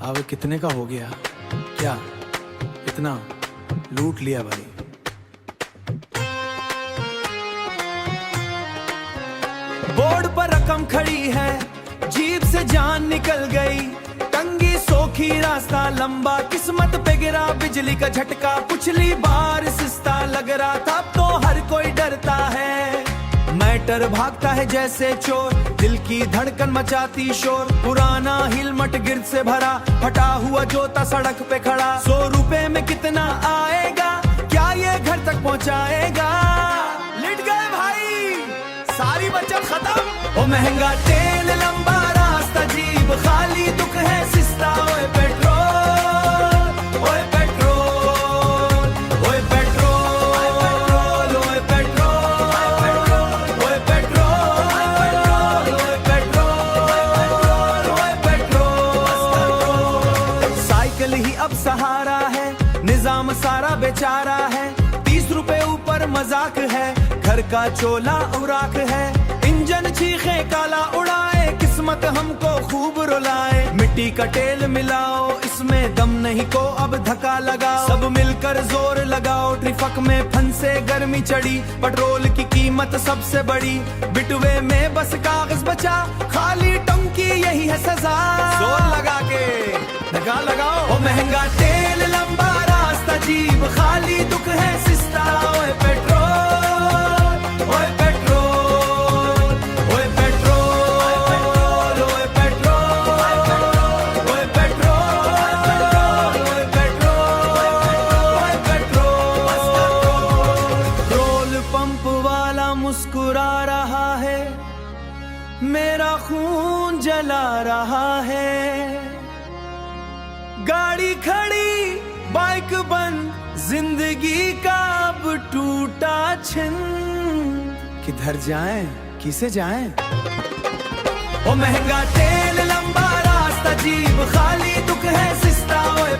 अब कितने का हो गया? क्या इतना लूट लिया भाई? बोर्ड पर रकम खड़ी है, जीप से जान निकल गई, टंगी सोखी रास्ता लंबा, किस्मत पे गिरा बिजली का झटका, पिछली बार सिस्ता लग रहा था, अब तो हर कोई डरता है। मैटर भागता है जैसे चोर, दिल की धड़कन मचाती शोर, पुराना हिलमट गिर्द से भरा, फटा हुआ जोता सड़क पे खड़ा, 100 रुपए में कितना आएगा, क्या ये घर तक पहुंचाएगा? लिट गए भाई, सारी बचत खत्म। ओ महंगा तेल, लंबा रास्ता, जीब खाली, दुख है सिस्ता, ओए पेट्रोल, ओए पेट्रोल, ओए पेट्रोल, ओए पेट्रोल, ओए पेट्रोल, ओए पेट्रोल, ओए पेट्रोल। साइकिल ही अब सहारा है, निजाम सारा बेचारा है, 30 रुपए ऊपर मजाक है, घर का चोला उराक है, इंजन चीखे काला उड़ाए, किस्मत हमको खूब रुलाए, मिट्टी का तेल मिलाओ, इसमें दम नहीं को अब धक्का लगाओ, सब मिलकर जोर लगाओ, ट्रैफिक में फंसे गर्मी चढ़ी, पेट्रोल की कीमत सबसे बड़ी, बिटवे में बस कागज बचा, खाली टंकी यही है सजा, जोर लगा के धक्का लगाओ। ओ महंगा तेल, लंबा रास्ता, जीब खाली, दुख है सिस्ता, ओए पेट्रोल, ओए पेट्रोल, ओए पेट्रोल, ओए पेट्रोल, ओए पेट्रोल, ओए पेट्रोल, ओए पेट्रोल। पेट्रोल पंप वाला मुस्कुरा रहा है, मेरा खून जला रहा है, गाड़ी खड़ी, बाइक बंद, जिंदगी का अब टूटा छिंद, किधर जाएं, किसे जाएं? ओ महंगा तेल, लंबा रास्ता, जीब खाली, दुख है सिस्ता, ओए